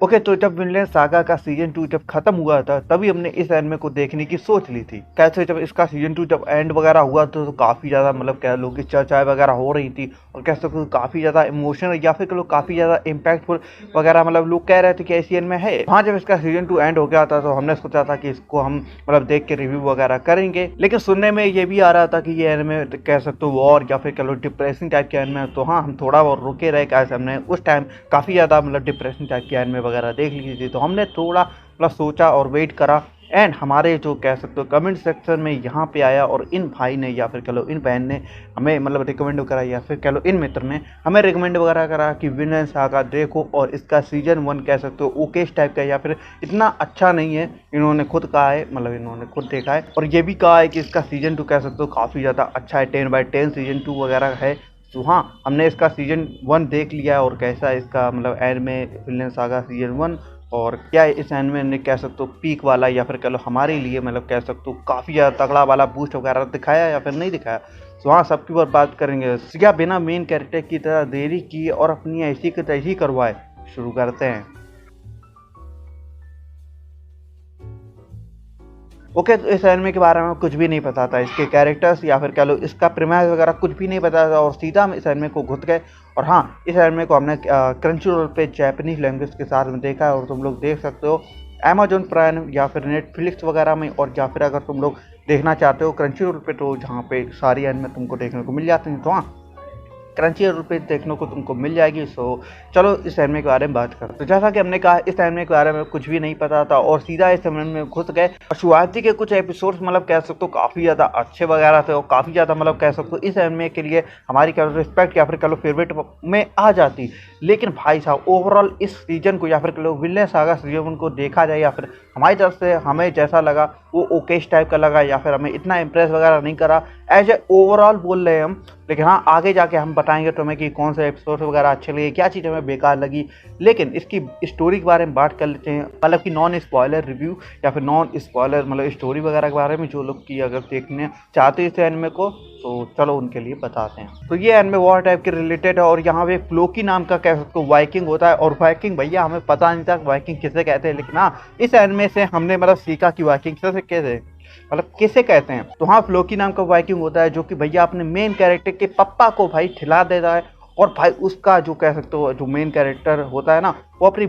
Okay, तो जब Vinland saga का सीजन 2 जब खत्म हुआ था तभी हमने इस एनिमे को देखने की सोच ली थी। कैसे जब इसका सीजन 2 जब एंड वगैरह हुआ तो काफी ज्यादा कह लो कि चर्चाएं वगैरह हो रही थी और कह सकते हो काफी ज्यादा इमोशनल या फिर कह लो काफी ज्यादा इम्पैक्टफुल वगैरह लोग कह रहे थे कि ऐसी एनिमे है। हाँ, जब इसका सीजन 2 एंड हो गया था तो हमने सोचा था कि इसको हम देख के रिव्यू वगैरह करेंगे, लेकिन सुनने में ये भी आ रहा था कि ये एनिमे कह सकते हो वॉर या फिर कह लो डिप्रेसिंग टाइप के एनिमे। तो हाँ, हम थोड़ा और रुके रहे, कैसे हमने उस टाइम काफी ज्यादा डिप्रेसिंग टाइप के एनिमे वगैरह देख ली थी। तो हमने थोड़ा सोचा और वेट करा एंड हमारे जो कह सकते हो कमेंट सेक्शन में यहाँ पे आया और इन भाई ने या फिर कह लो इन बहन ने हमें रिकमेंड करा या फिर कह लो इन मित्र ने हमें रिकमेंड वगैरह करा कि विनलैंड सागा देखो और इसका सीजन 1 कह सकते हो ओके टाइप का या फिर इतना अच्छा नहीं है। इन्होंने खुद कहा है, इन्होंने खुद देखा है और ये भी कहा है कि इसका सीजन 2 कह सकते हो काफ़ी ज़्यादा अच्छा है, 10/10 सीजन 2 वगैरह है। तो हाँ, हमने इसका सीजन 1 देख लिया और कैसा इसका एनिमे विनलैंड सागा सीजन 1 और क्या इस एनिमे ने कह सकते हो पीक वाला या फिर कह लो हमारे लिए कह सकते हो काफ़ी ज़्यादा तगड़ा वाला बूस्ट वगैरह दिखाया या फिर नहीं दिखाया। तो हाँ, सबकी बार बात करेंगे। क्या बिना मेन कैरेक्टर की तरह देरी की और अपनी ऐसी की तैसी करवाए, शुरू करते हैं। ओके, तो इस एनिमे के बारे में कुछ भी नहीं पता था, इसके कैरेक्टर्स या फिर कह लो इसका प्रीमाइस वगैरह कुछ भी नहीं पता था और सीधा हम इस एनिमे को घुस गए। और हाँ, इस एनिमे को हमने क्रंचीरोल पे जैपनीज लैंग्वेज के साथ में देखा है और तुम लोग देख सकते हो अमेजोन प्राइम या फिर नेटफ्लिक्स वगैरह में, और या फिर अगर तुम लोग देखना चाहते हो क्रंचीरोल पे तो जहाँ पे सारी एनिमे तुमको देखने को मिल जाती हैं। तो हाँ, क्रंचीरोल पे देखने को तुमको मिल जाएगी। सो चलो इस एनिमे के बारे में बात करते हैं। तो जैसा कि हमने कहा, इस एनिमे के बारे में कुछ भी नहीं पता था और सीधा इस एनिमे में घुस गए और शुरुआती के कुछ एपिसोड्स कह सकते हो काफ़ी ज़्यादा अच्छे वगैरह थे और काफ़ी ज़्यादा कह सकते हो इस एनिमे के लिए हमारी कह लो रिस्पेक्ट या फिर कह लो फेवरेट में आ जाती। लेकिन भाई साहब, ओवरऑल इस सीजन को या फिर कह लो विनलैंड सागा सीजन को देखा जाए या फिर हमारी तरफ से हमें जैसा लगा वो ओकेश टाइप का लगा या फिर हमें इतना इम्प्रेस वगैरह नहीं करा एज ए ओवरऑल बोल रहे हैं हम। लेकिन हाँ, आगे जाके हम बताएंगे तुम्हें कि कौन से एपिसोड वगैरह अच्छे लगे, क्या चीज़ हमें बेकार लगी। लेकिन इसकी स्टोरी के बारे में बात कर लेते हैं, कि नॉन स्पॉइलर रिव्यू या फिर नॉन स्पॉइलर स्टोरी वगैरह के बारे में। जो लोग की अगर देखने चाहते हैं इस एनिमे को तो चलो उनके लिए बताते हैं। तो ये एनिमे वॉर टाइप के रिलेटेड है और यहाँ पे फ्लोकी नाम का कह सकते हो वाइकिंग होता है। और वाइकिंग भैया हमें पता नहीं था वाइकिंग किसे कहते हैं, लेकिन हाँ, इस एनिमे से हमने सीखा कि वाइकिंग किसे कहते हैं। तो हाँ, फ्लोकी नाम का वाइकिंग होता है जो कि भैया अपने मेन कैरेक्टर के पप्पा को भाई खिला देता है और भाई उसका जो कह सकते हो जो मेन कैरेक्टर होता है ना, वो अपनी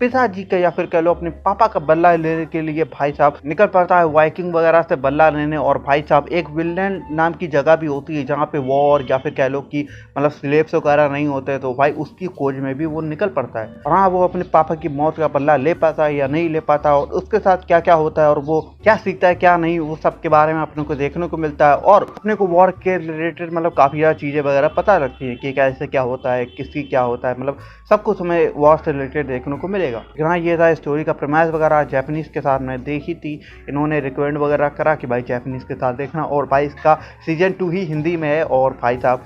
पिताजी का या फिर कह लो अपने पापा का बदला लेने के लिए भाई साहब निकल पड़ता है वाइकिंग वगैरह से बदला लेने। और भाई साहब एक विनलैंड नाम की जगह भी होती है जहाँ पे वॉर या फिर कह लो कि स्लेव्स वगैरह नहीं होते, तो भाई उसकी खोज में भी वो निकल पड़ता है। और हाँ, वो अपने पापा की मौत का बदला ले पाता है या नहीं ले पाता और उसके साथ क्या क्या होता है और वो क्या सीखता है क्या नहीं, वो सब के बारे में अपने को देखने को मिलता है। और अपने को वॉर के रिलेटेड काफ़ी ज़्यादा चीज़ें वगैरह पता लगती है कि कैसे क्या होता है, किसकी क्या होता है, सब कुछ हमें वॉर से रिलेटेड देखने को मिलेगा। हाँ, ये था स्टोरी का प्रीमाइस वगैरह। जैपनीज के साथ मैंने देखी थी, इन्होंने रिकमेंड वगैरह करा कि भाई जैपनीज के साथ देखना। और भाई इसका सीजन 2 ही हिंदी में है और भाई साहब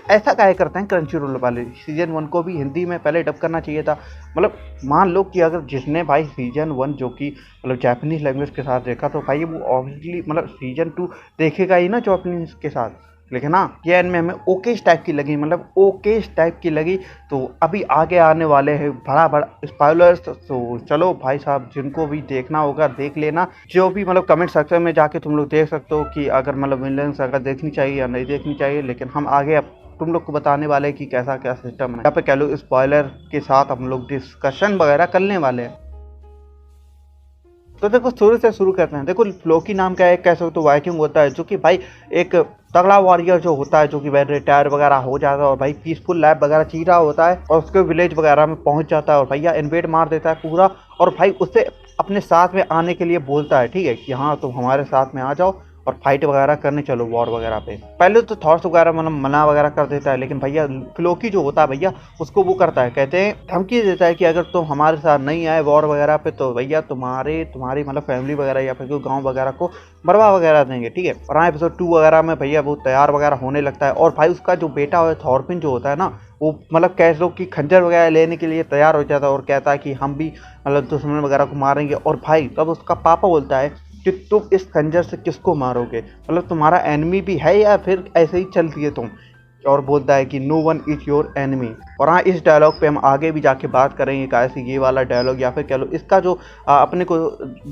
ऐसा क्या करते हैं क्रंचीरोल वाले, सीजन 1 को भी हिंदी में पहले डब करना चाहिए था। मान लो कि अगर जिसने भाई सीजन 1 जो कि जैपनीज लैंग्वेज के साथ देखा तो भाई वो ऑब्वियसली सीजन 2 देखेगा ही ना जैपनीज के साथ। लेकिन हाँ, ये एनिमे हमें ओकेश टाइप की लगी, ओकेश टाइप की लगी। तो अभी आगे आने वाले हैं बड़ा स्पॉयलर्स। तो चलो भाई साहब, जिनको भी देखना होगा देख लेना। जो भी कमेंट सेक्शन में जाके तुम लोग देख सकते हो कि अगर विनलैंड सागा देखनी चाहिए या नहीं देखनी चाहिए। लेकिन हम आगे अब तुम लोग को बताने वाले हैं कि कैसा क्या सिस्टम है। यहाँ पे कह लो स्पॉइलर के साथ हम लोग डिस्कशन वगैरह करने वाले हैं। तो देखो, शुरू से शुरू करते हैं। देखो, फ्लोकी नाम का एक कह सकते हो वाइकिंग होता है जो कि भाई एक तगड़ा वॉरियर जो होता है, जो कि भाई रिटायर वगैरह हो जाता है और भाई पीसफुल लाइफ वगैरह जी रहा होता है और उसके विलेज वगैरह में पहुंच जाता है और भैया इन्वेड मार देता है पूरा। और भाई उससे अपने साथ में आने के लिए बोलता है, ठीक है कि हाँ तुम हमारे साथ में आ जाओ और फाइट वगैरह करने चलो वॉर वगैरह पे। पहले तो थॉट्स वगैरह मना वगैरह कर देता है, लेकिन भैया फ्लोकी जो होता है भैया उसको वो करता है, कहते हैं धमकी देता है कि अगर तुम हमारे साथ नहीं आए वॉर वगैरह पे तो भैया तुम्हारी फैमिली वगैरह या फिर गाँव वगैरह को मरवा वगैरह देंगे, ठीक है। और हाँ, एपिसोड 2 वगैरह में भैया वो तैयार वगैरह होने लगता है और भाई उसका जो बेटा है थॉरफिन जो होता है ना, वो कह लो कि खंजर वगैरह लेने के लिए तैयार हो जाता है और कहता है कि हम भी दुश्मन वगैरह को मारेंगे। और भाई तब उसका पापा बोलता है कि तुम इस खंजर से किसको मारोगे, तुम्हारा एनिमी भी है या फिर ऐसे ही चल दिए तुम। और बोलता है कि no one is your enemy. और हाँ, इस डायलॉग पे हम आगे भी जाके बात करेंगे कैसे ये वाला डायलॉग या फिर कह लो इसका जो अपने को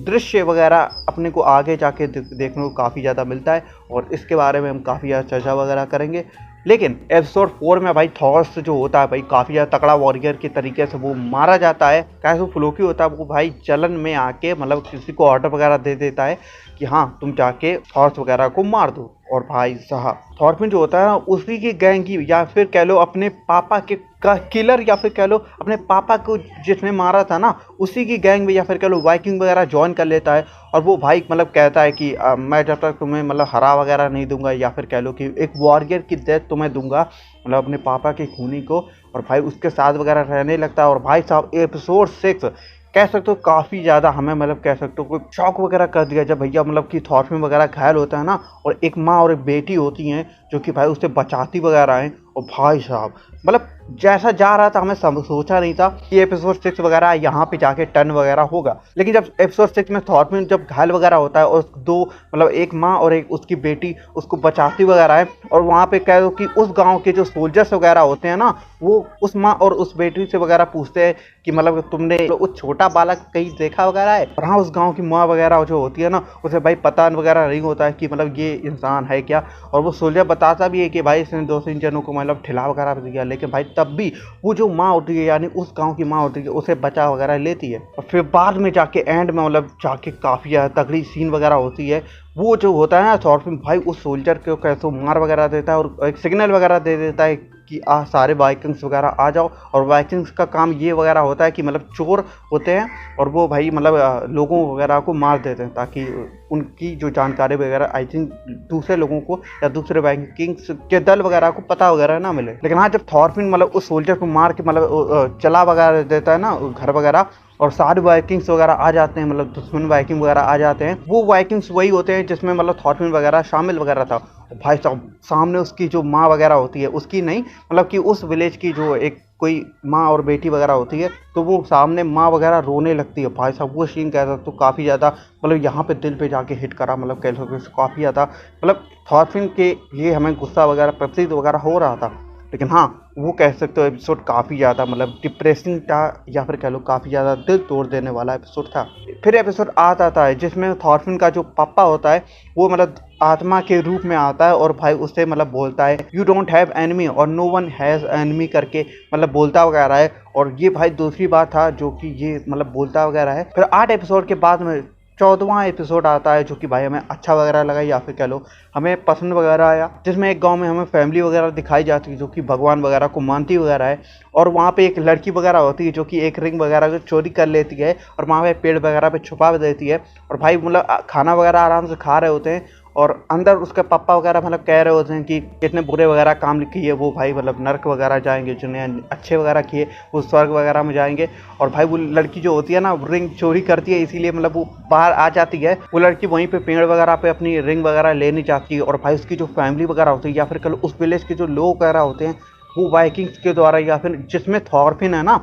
दृश्य वगैरह अपने को आगे जाके देखने को काफ़ी ज़्यादा मिलता है, और इसके बारे में हम काफ़ी ज़्यादा चर्चा वगैरह करेंगे। लेकिन एपिसोड 4 में भाई थॉर्स जो होता है भाई काफ़ी ज़्यादा तगड़ा वॉरियर के तरीके से वो मारा जाता है। कैसे वो फ्लोकी होता है वो भाई जलन में आके मतलब किसी को ऑर्डर वगैरह दे देता है कि हाँ तुम जाके थॉर्स वगैरह को मार दो। और भाई साहब थॉर्फिन जो होता है ना उसी की गैंग की या फिर कह लो अपने पापा के का किलर या फिर कह लो अपने पापा को जिसने मारा था ना उसी की गैंग में या फिर कह लो वाइकिंग वगैरह ज्वाइन कर लेता है। और वो भाई मतलब कहता है कि मैं जब तक तुम्हें मतलब हरा वगैरह नहीं दूंगा या फिर कह लो कि एक वॉरियर की डेथ तुम्हें दूंगा मतलब अपने पापा की खूनी को, और भाई उसके साथ वगैरह रहने लगता है। और भाई साहब एपिसोड 6 कह सकते हो काफ़ी ज़्यादा हमें मतलब कह सकते हो कोई शॉक वगैरह कर दिया जब भैया मतलब कि थॉर्फिन वगैरह घायल होता है ना, और एक माँ और एक बेटी होती हैं जो कि भाई उसे बचाती वगैरह हैं। और भाई साहब मतलब जैसा जा रहा था हमें सोचा नहीं था कि एपिसोड 6 वगैरह यहाँ पे जाके टर्न वगैरह होगा। लेकिन जब एपिसोड 6 में थॉर्फिन जब घायल वगैरह होता है और दो मतलब एक माँ और एक उसकी बेटी उसको बचाती वगैरह है, और वहाँ पे कह दो कि उस गांव के जो सोल्जर्स वगैरह होते हैं ना वो उस माँ और उस बेटी से वगैरह पूछते हैं कि मतलब तुमने उस छोटा बालक कहीं देखा वगैरह है। और हाँ उस गाँव की माँ वगैरह जो होती है ना उसे भाई पता वगैरह नहीं होता है कि मतलब ये इंसान है क्या। और वो सोल्जर बताता भी है कि भाई इसने 2-3 जनों को मतलब ठिला वगैरह दिया, लेकिन भाई तब भी वो जो माँ होती है यानी उस गांव की माँ होती है उसे बचा वगैरह लेती है। और फिर बाद में जाके एंड में मतलब जाके काफ़ी ज़्यादा तगड़ी सीन वगैरह होती है। वो जो होता है ना थॉर्फिन भाई उस सोल्जर को कैसे मार वगैरह देता है और एक सिग्नल वगैरह दे देता है कि सारे वाइकिंग्स वगैरह आ जाओ। और वाइकिंग्स का काम ये वगैरह होता है कि मतलब चोर होते हैं और वो भाई मतलब लोगों वगैरह को मार देते हैं ताकि उनकी जो जानकारी वगैरह आई थिंक दूसरे लोगों को या दूसरे वाइकिंग्स के दल वगैरह को पता वगैरह ना मिले। लेकिन हाँ जब थॉर्फिन मतलब उस सोल्जर को मार के मतलब चला वगैरह देता है ना घर वगैरह और सारे वाइकिंग्स वगैरह आ जाते हैं मतलब दुश्मन वाइकिंग वगैरह आ जाते हैं, वो वाइकिंग्स वही होते हैं जिसमें मतलब थॉर्फिन वगैरह शामिल वगैरह था। भाई साहब सामने उसकी जो माँ वगैरह होती है उसकी नहीं मतलब कि उस विलेज की जो एक कोई माँ और बेटी वगैरह होती है तो वो सामने माँ वगैरह रोने लगती है। भाई साहब वो सीन कह सकते हो काफ़ी ज़्यादा मतलब यहाँ पे दिल पे जाके हिट करा, मतलब कह सकते हो काफ़ी ज़्यादा मतलब थॉर्फिन के लिए हमें गुस्सा वगैरह प्रतीत वगैरह हो रहा था। लेकिन हाँ वो कह सकते हो एपिसोड काफ़ी ज़्यादा मतलब डिप्रेसिंग था या फिर कह लो काफ़ी ज़्यादा दिल तोड़ देने वाला एपिसोड था। फिर एपिसोड आता है जिसमें थॉर्फिन का जो पापा होता है वो मतलब आत्मा के रूप में आता है और भाई उससे मतलब बोलता है यू डोंट हैव एनिमी और नो वन हैज़ एनिमी करके मतलब बोलता वगैरह है। और ये भाई दूसरी बात था जो कि ये मतलब बोलता वगैरह है। फिर 8 एपिसोड के बाद में 14वां एपिसोड आता है जो कि भाई हमें अच्छा वगैरह लगा या फिर कह लो हमें पसंद वगैरह आया, जिसमें एक गांव में हमें फैमिली वगैरह दिखाई जाती है जो कि भगवान वगैरह को मानती वगैरह है। और वहाँ पे एक लड़की वगैरह होती है जो कि एक रिंग वगैरह को चोरी कर लेती है और वहाँ पे पेड़ वगैरह पे छुपा देती है। और भाई मतलब खाना वगैरह आराम से खा रहे होते हैं और अंदर उसके पापा वगैरह मतलब कह रहे होते हैं कि कितने बुरे वगैरह काम किए वो भाई मतलब नर्क वगैरह जाएंगे, जिन्हें अच्छे वगैरह किए वो स्वर्ग वगैरह में जाएंगे। और भाई वो लड़की जो होती है ना रिंग चोरी करती है इसीलिए मतलब वो बाहर आ जाती है। वो लड़की वहीं पे पेड़ वगैरह पे अपनी रिंग वगैरह लेनी चाहती है और भाई उसकी जो फैमिली वगैरह होती है या फिर कल उस विलेज के जो लोग वगैरह होते हैं वो वाइकिंग्स के द्वारा या फिर जिसमें थॉर्फिन है ना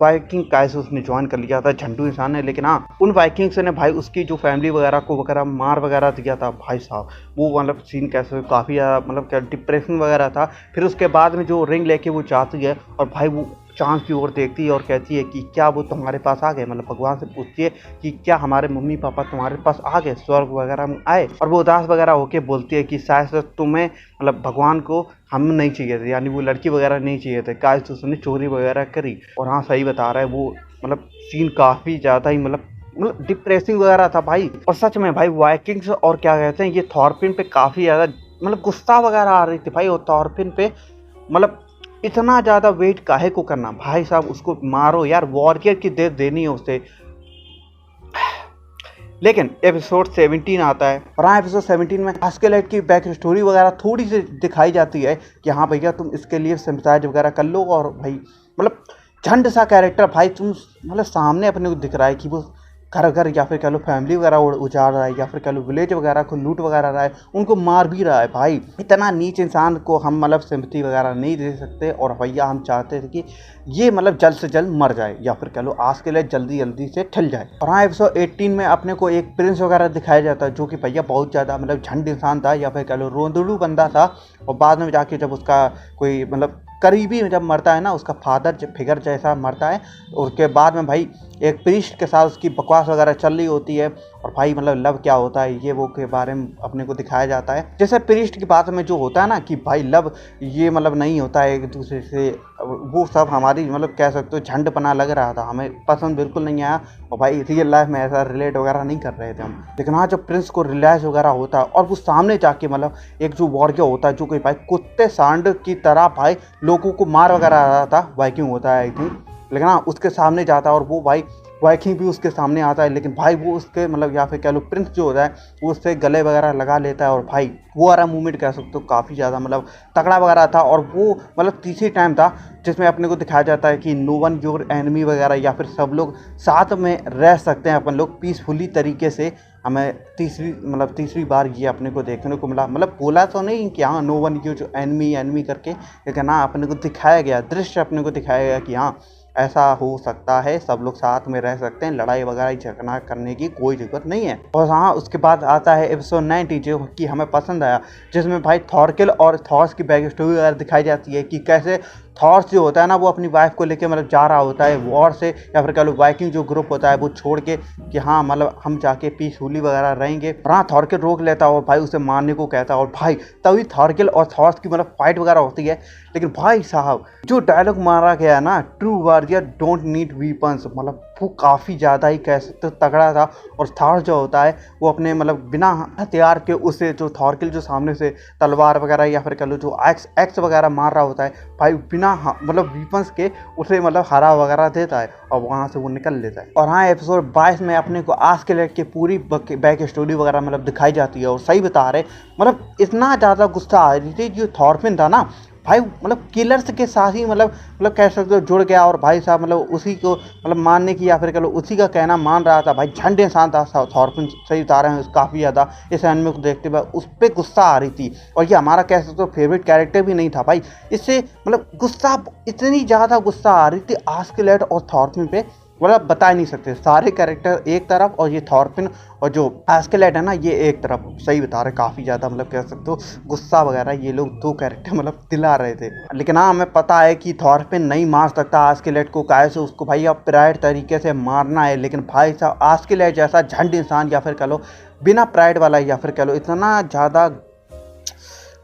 वाइकिंग कैसे उसने ज्वाइन कर लिया था झंडू इंसान ने। लेकिन हाँ उन वाइकिंग्स ने भाई उसकी जो फैमिली वगैरह को वगैरह मार वगैरह दिया था। भाई साहब वो मतलब सीन कैसे काफ़ी ज़्यादा मतलब क्या डिप्रेशन वगैरह था। फिर उसके बाद में जो रिंग लेके वो जाती है और भाई वो चांद की ओर देखती है और कहती है कि क्या वो तुम्हारे पास आ गए, मतलब भगवान से पूछती है कि क्या हमारे मम्मी पापा तुम्हारे पास आ गए, स्वर्ग वगैरह में आए। और वो उदास वगैरह होके बोलती है कि शायद से तुम्हें मतलब भगवान को हम नहीं चाहिए थे, यानी वो लड़की वगैरह नहीं चाहिए थे, काश उसने चोरी वगैरह करी। और हाँ सही बता रहा है वो मतलब सीन काफ़ी ज़्यादा ही मतलब डिप्रेसिंग वगैरह था भाई। और सच में भाई वाइकिंग्स और क्या कहते हैं ये थॉर्फिन पे काफ़ी ज़्यादा मतलब गुस्सा वगैरह आ रही थी भाई। और थॉर्फिन पे मतलब इतना ज़्यादा वेट काहे को करना भाई साहब, उसको मारो यार, वॉरियर की डेथ देनी है उसे। लेकिन एपिसोड 17 आता है और हाँ एपिसोड 17 में आस्केलेट की बैक स्टोरी वगैरह थोड़ी सी दिखाई जाती है कि हाँ भैया तुम इसके लिए सिम्पैथाइज वगैरह कर लो। और भाई मतलब झंड सा कैरेक्टर भाई तुम मतलब सामने अपने को दिख रहा है कि वो घर घर या फिर कह लो फैमिली वगैरह उजाड़ रहा है, या फिर कह लो विलेज वगैरह को लूट वगैरह रहा है, उनको मार भी रहा है। भाई इतना नीच इंसान को हम मतलब सिंपैथी वगैरह नहीं दे सकते, और भैया हम चाहते थे कि ये मतलब जल्द से जल्द मर जाए, या फिर कह लो आज के लिए जल्दी जल्दी से ठल जाए। और हाँ, एपिसोड 18 में अपने को एक प्रिंस वगैरह दिखाया जाता है, जो कि भैया बहुत ज़्यादा मतलब झंड इंसान था, या फिर कह लो रोंदड़ू बंदा था। और बाद में जाके जब उसका कोई मतलब करीबी जब मरता है ना, उसका फादर फिगर जैसा मरता है, उसके बाद में भाई एक प्रीस्ट के साथ उसकी बकवास वगैरह चल रही होती है, और भाई मतलब लव क्या होता है ये वो के बारे में अपने को दिखाया जाता है। जैसे प्रीस्ट की बात में जो होता है ना कि भाई लव ये मतलब नहीं होता है एक दूसरे से, वो सब हमारी मतलब कह सकते हो झंडपना लग रहा था, हमें पसंद बिल्कुल नहीं आया। और भाई रियल लाइफ में ऐसा रिलेट वगैरह नहीं कर रहे थे हम। लेकिन हाँ, जब प्रिंस को रियलाइज वगैरह होता है और वो सामने जाके मतलब एक जो वॉरियर होता है, जो कि भाई कुत्ते सांड की तरह भाई लोगों को मार वगैरह आ रहा था, वाइकिंग होता है आई थिंक, लेकिन हाँ उसके सामने जाता है, और वो भाई वाइकिंग भी उसके सामने आता है, लेकिन भाई वो उसके मतलब या फिर कह लो प्रिंस जो होता है वो उससे गले वगैरह लगा लेता है। और भाई वो वाला मूवमेंट कह सकते हो काफ़ी ज़्यादा मतलब तगड़ा वगैरह था। और वो मतलब तीसरी टाइम था जिसमें अपने को दिखाया जाता है कि नो वन योर एनिमी वगैरह, या फिर सब लोग साथ में रह सकते हैं अपन लोग पीसफुली तरीके से। हमें तीसरी बार ये अपने को देखने को मिला, मतलब बोला तो नहीं कि हाँ नो वन योर एनिमी करके, लेकिन हाँ अपने को दिखाया गया, दृश्य अपने को दिखाया गया कि हाँ ऐसा हो सकता है, सब लोग साथ में रह सकते हैं, लड़ाई वगैरह झगड़ा करने की कोई ज़रूरत नहीं है। और हाँ उसके बाद आता है एपिसोड 90 जो कि हमें पसंद आया, जिसमें भाई थॉरकिल और थॉर्स की बैक स्टोरी वगैरह दिखाई जाती है कि कैसे थॉर्स जो होता है ना वो अपनी वाइफ को लेके मतलब जा रहा होता है वॉर से, या फिर कह लो वाइकिंग जो ग्रुप होता है वो छोड़ के कि हाँ मतलब हम जाके पीसफुली वगैरह रहेंगे। और हाँ थॉरकिल रोक लेता है और भाई उसे मारने को कहता है, और भाई तभी थॉरकिल और थॉर्स की मतलब फाइट वगैरह होती है। लेकिन भाई साहब जो डायलॉग मारा गया ना, true warrior don't need weapons, मतलब वो काफ़ी ज़्यादा ही कह सकते तगड़ा था। और थॉर जो होता है वो अपने मतलब बिना हथियार के उसे जो थॉरकिल जो सामने से तलवार वगैरह या फिर कह लो जो एक्स वगैरह मार रहा होता है, भाई बिना मतलब वीपन्स के उसे मतलब हरा वगैरह देता है और वहाँ से वो निकल लेता है। और हाँ एपिसोड 22 में अपने को आज के लेट के पूरी बैक स्टोरी वगैरह मतलब दिखाई जाती है। और सही बता रहे मतलब इतना ज़्यादा गुस्सा आ रही थी जो थॉरफिन था ना भाई, मतलब किलर्स के साथ ही मतलब कह सकते हो जुड़ गया, और भाई साहब मतलब उसी को मतलब मानने की या फिर कह लो उसी का कहना मान रहा था। भाई झंड इंसान था थॉरफिन, सही बता रहे हैं काफ़ी ज़्यादा इस एनिमे को देखते हुए उस पर गुस्सा आ रही थी। और ये हमारा कह सकते हो फेवरेट कैरेक्टर भी नहीं था भाई, इससे मतलब गुस्सा इतनी ज़्यादा गुस्सा आ रही थी आस्केलेट और थॉरफिन पे, मतलब बता नहीं सकते। सारे कैरेक्टर एक तरफ और ये थॉरफिन और जो आस्केलेट है ना ये एक तरफ, सही बता रहे काफ़ी ज़्यादा मतलब कह सकते हो गुस्सा वगैरह ये लोग दो कैरेक्टर मतलब दिला रहे थे। लेकिन हाँ हमें पता है कि थॉरफिन नहीं मार सकता आस्केलेट को, काहे से उसको भाई अब प्राइड तरीके से मारना है। लेकिन भाई साहब आस्केलेट जैसा झंड इंसान या फिर कह लो बिना प्राइड वाला या फिर कह लो इतना ज़्यादा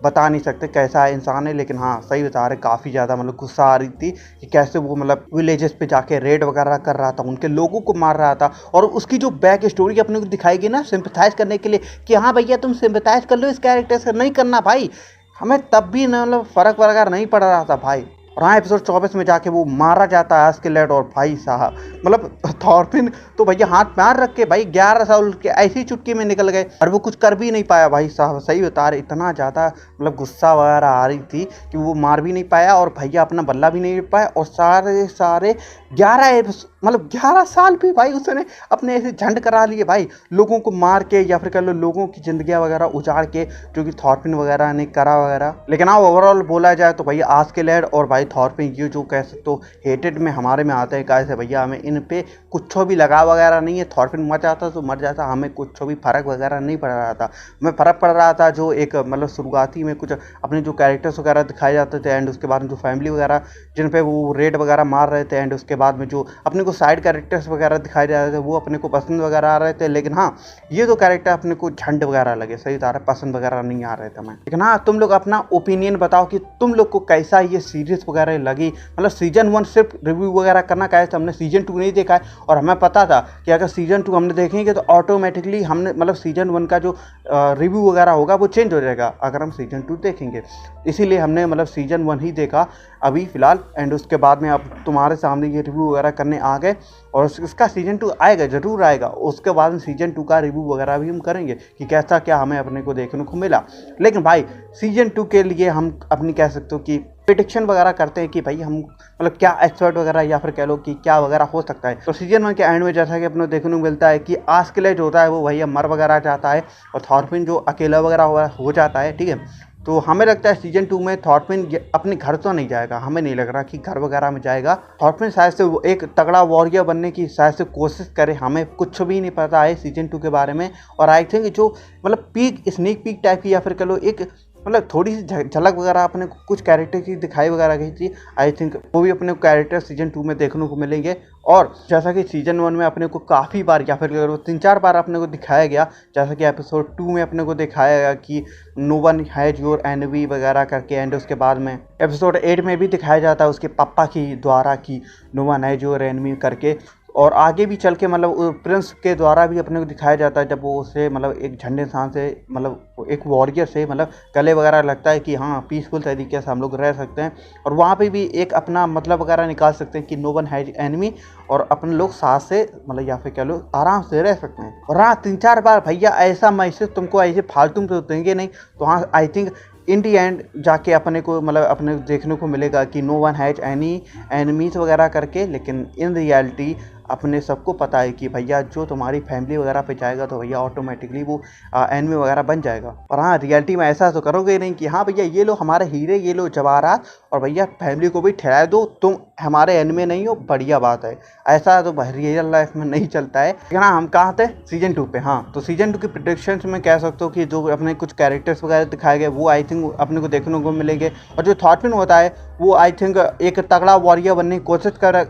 बता नहीं सकते कैसा इंसान है। लेकिन हाँ सही बता रहे काफ़ी ज़्यादा मतलब गुस्सा आ रही थी कि कैसे वो मतलब विलेजेस पे जाके रेड वगैरह कर रहा था, उनके लोगों को मार रहा था। और उसकी जो बैक स्टोरी अपने को दिखाई गई ना सिंपैथाइज करने के लिए कि हाँ भैया तुम सिंपैथाइज कर लो इस कैरेक्टर से, नहीं करना भाई, हमें तब भी ना मतलब फ़र्क वगैरह नहीं पड़ रहा था भाई। और हाँ एपिसोड 24 में जाके वो मारा जाता है आस्केलेट, और भाई साहब मतलब थॉरफिन तो भैया हाथ पैर रख के भाई 11 साल के ऐसी ही चुटकी में निकल गए, और वो कुछ कर भी नहीं पाया। भाई साहब सही बता रहे इतना ज़्यादा मतलब गुस्सा वगैरह आ रही थी कि वो मार भी नहीं पाया और भैया अपना बल्ला भी नहीं ले पाया। और सारे 11 साल भी भाई उसने अपने ऐसे झंड करा लिए भाई, लोगों को मार के या फिर कह लो लोगों की जिंदगियां वगैरह उजाड़ के, जो कि थॉरफिन वगैरह ने करा वगैरह। लेकिन हाँ ओवरऑल बोला जाए तो भैया आस्केलेट और भाई थॉरफिन ये जो कह सकते हो हेटेड में हमारे में आते हैं, कैसे भैया हमें इन पे कुछ भी लगा वगैरह नहीं है। थॉरफिन मर जाता तो मर जाता, हमें कुछ भी फर्क वगैरह नहीं पड़ रहा था। हमें फ़र्क पड़ रहा था जो एक मतलब शुरुआती में कुछ अपने जो कैरेक्टर्स वगैरह दिखाए जाते थे, एंड उसके बाद में जो फैमिली वगैरह जिन पे वो रेड वगैरह मार रहे थे, एंड उसके बाद में जो अपने को साइड कैरेक्टर्स वगैरह दिखाए जा रहे थे वो अपने को पसंद वगैरह आ रहे थे। लेकिन हाँ ये जो कैरेक्टर अपने को झंड वगैरह लगे, सही था पसंद वगैरह नहीं आ रहे थे हमें। लेकिन हाँ तुम लोग अपना ओपिनियन बताओ कि तुम लोग को कैसा ये सीरीज वगैरह लगी। मतलब सीजन 1 सिर्फ रिव्यू वगैरह करना का है, तो हमने सीजन 2 नहीं देखा है, और हमें पता था कि अगर सीजन 2 हमने देखेंगे तो ऑटोमेटिकली हमने मतलब सीजन 1 का जो रिव्यू वगैरह होगा वो चेंज हो जाएगा अगर हम सीजन 2 देखेंगे। इसीलिए हमने मतलब सीजन 1 ही देखा अभी फ़िलहाल, एंड उसके बाद में अब तुम्हारे सामने ये रिव्यू वगैरह करने आ गए। और इसका सीजन 2 आएगा, ज़रूर आएगा, उसके बाद में सीजन 2 का रिव्यू वगैरह भी हम करेंगे कि कैसा क्या हमें अपने को देखने को मिला। लेकिन भाई सीजन 2 के लिए हम अपनी कह सकते हो कि प्रिडिक्शन वगैरह करते हैं कि भाई हम मतलब क्या एक्सपर्ट वगैरह या फिर कह लो कि क्या वगैरह हो सकता है। तो सीजन 1 के एंड में जैसा कि अपने देखने को मिलता है कि आस्किलेज होता है वो भैया मर वगैरह जाता है और थॉरफिन जो अकेला वगैरह हो जाता है, ठीक है। तो हमें लगता है सीजन 2 में थॉरफिन अपने घर तो नहीं जाएगा, हमें नहीं लग रहा कि घर वगैरह में जाएगा। थॉरफिन शायद से वो एक तगड़ा वॉरियर बनने की शायद से कोशिश करे, हमें कुछ भी नहीं पता है सीजन 2 के बारे में। और आई थिंक जो मतलब पीक स्नीक पीक टाइप की या फिर कह लो एक मतलब थोड़ी सी झलक वगैरह अपने को कुछ कैरेक्टर की दिखाई वगैरह गई थी, आई थिंक वो भी अपने कैरेक्टर सीजन 2 में देखने को मिलेंगे। और जैसा कि सीजन 1 में अपने को काफ़ी बार या फिर 3-4 बार अपने को दिखाया गया, जैसा कि एपिसोड 2 में अपने को दिखाया गया कि no one has your enemy वगैरह करके, एंड उसके बाद में एपिसोड 8 में भी दिखाया जाता है उसके पापा की द्वारा कि no one has your enemy करके। और आगे भी चल के मतलब प्रिंस के द्वारा भी अपने को दिखाया जाता है जब वो उसे मतलब एक झंडे इंसान से मतलब एक वॉरियर से मतलब गले वगैरह लगता है कि हाँ पीसफुल तरीके से हम लोग रह सकते हैं। और वहाँ पे भी एक अपना मतलब वगैरह निकाल सकते हैं कि नो वन हैज एनिमी, और अपने लोग साथ से मतलब या फिर कह लो आराम से रह सकते हैं। और हाँ 3-4 बार भैया ऐसा मैसेज तुमको ऐसे फालतू में तो देंगे नहीं, तो हाँ I think in the and जाके अपने को मतलब अपने देखने को मिलेगा कि no one has any enemies वगैरह करके। लेकिन इन रियलिटी अपने सबको पता है कि भैया जो तुम्हारी फैमिली वगैरह पे जाएगा तो भैया ऑटोमेटिकली वो एनिमी वगैरह बन जाएगा। और हाँ रियलिटी में ऐसा तो करोगे नहीं कि हाँ भैया ये लो हमारे हीरे, ये लो जवाहरात, और भैया फैमिली को भी ठहरा दो, तुम हमारे एनिमी नहीं हो, बढ़िया बात है। ऐसा तो रियल लाइफ में नहीं चलता है। लेकिन हाँ हम कहाँ थे सीजन 2 पे। हाँ तो सीजन 2 की प्रेडिक्शंस में कह सकते हो कि जो अपने कुछ कैरेक्टर्स वगैरह दिखाए गए वो आई थिंक अपने को देखने को मिलेंगे। और जो थॉरफिन होता है वो आई थिंक एक तगड़ा वॉरियर बनने की कोशिश कर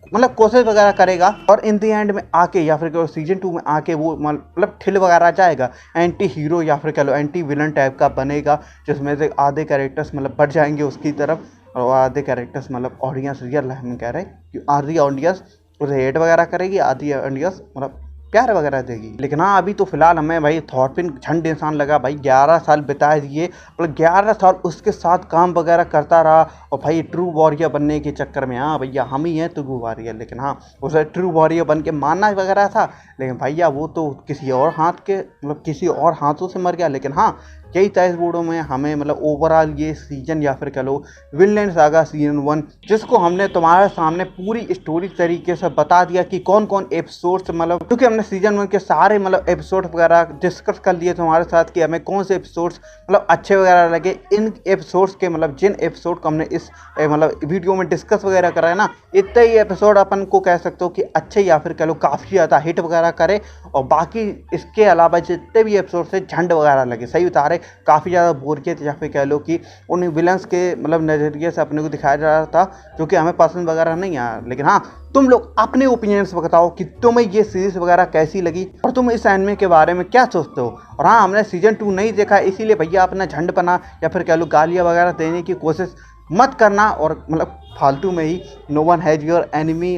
मतलब कोशिश वगैरह करेगा, और इन दी एंड में आके या फिर सीजन 2 में आके वो मतलब ठिल वगैरह जाएगा, एंटी हीरो या फिर कह लो एंटी विलन टाइप का बनेगा, जिसमें से आधे कैरेक्टर्स मतलब बढ़ जाएंगे उसकी तरफ, और आधे कैरेक्टर्स मतलब ऑडियंस रियल लाइफ में कह रहे हैं कि आधी ऑडियंस उसे हेट वगैरह करेगी, आधी ऑडियंस मतलब प्यार वगैरह देगी। लेकिन हाँ अभी तो फिलहाल हमें भाई थॉरफिन झंड इंसान लगा भाई, 11 साल बिता दिए, मतलब 11 साल उसके साथ काम वगैरह करता रहा, और भाई ट्रू वॉरियर बनने के चक्कर में हाँ भैया हम ही हैं ट्रू वॉरियर। लेकिन हाँ उसे ट्रू वॉरियर बन के मानना वगैरह था, लेकिन भैया वो तो किसी और हाथ के मतलब किसी और हाथों से मर गया। लेकिन हाँ यही था इस वीडियो में हमें मतलब ओवरऑल ये सीजन या फिर कह लो विनलैंड सागा सीजन 1, जिसको हमने तुम्हारे सामने पूरी स्टोरी तरीके से बता दिया कि कौन कौन एपिसोड्स मतलब, क्योंकि हमने सीजन 1 के सारे मतलब एपिसोड वगैरह डिस्कस कर लिए तुम्हारे साथ कि हमें कौन से एपिसोड्स मतलब अच्छे वगैरह लगे। इन एपिसोड्स के मतलब जिन एपिसोड को हमने इस मतलब वीडियो में डिस्कस वगैरह करा है ना, इतने ही एपिसोड अपन को कह सकते हो कि अच्छे या फिर कह लो काफ़ी ज़्यादा हिट वगैरह करे, और बाकी इसके अलावा जितने भी एपिसोड से झंड वगैरह लगे सही बता रहे, काफ़ी ज़्यादा बोरियत या फिर कह लो कि उन विलन्स के मतलब नज़रिए से अपने को दिखाया जा रहा था जो कि हमें पसंद वगैरह नहीं आया। लेकिन हाँ तुम लोग अपने ओपिनियंस बताओ कि तुम्हें ये सीरीज़ वगैरह कैसी लगी और तुम इस एनिमे के बारे में क्या सोचते हो। और हाँ हमने सीजन 2 नहीं देखा, इसीलिए भैया अपना झंड बना या फिर कह लो गालियाँ वगैरह देने की कोशिश मत करना, और मतलब फालतू में ही no one has your enemy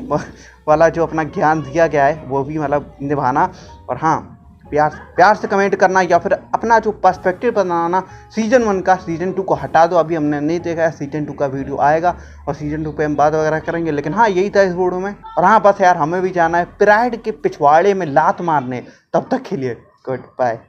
वाला जो अपना ज्ञान दिया गया है वो भी मतलब निभाना। और हाँ प्यार से कमेंट करना या फिर अपना जो पर्सपेक्टिव बनाना सीजन 1 का, सीजन 2 को हटा दो, अभी हमने नहीं देखा है, सीजन 2 का वीडियो आएगा और सीजन 2 पे हम बात वगैरह करेंगे। लेकिन हाँ यही था इस वीडियो में। और हाँ बस यार हमें भी जाना है प्राइड के पिछवाड़े में लात मारने, तब तक के लिए गुड बाय।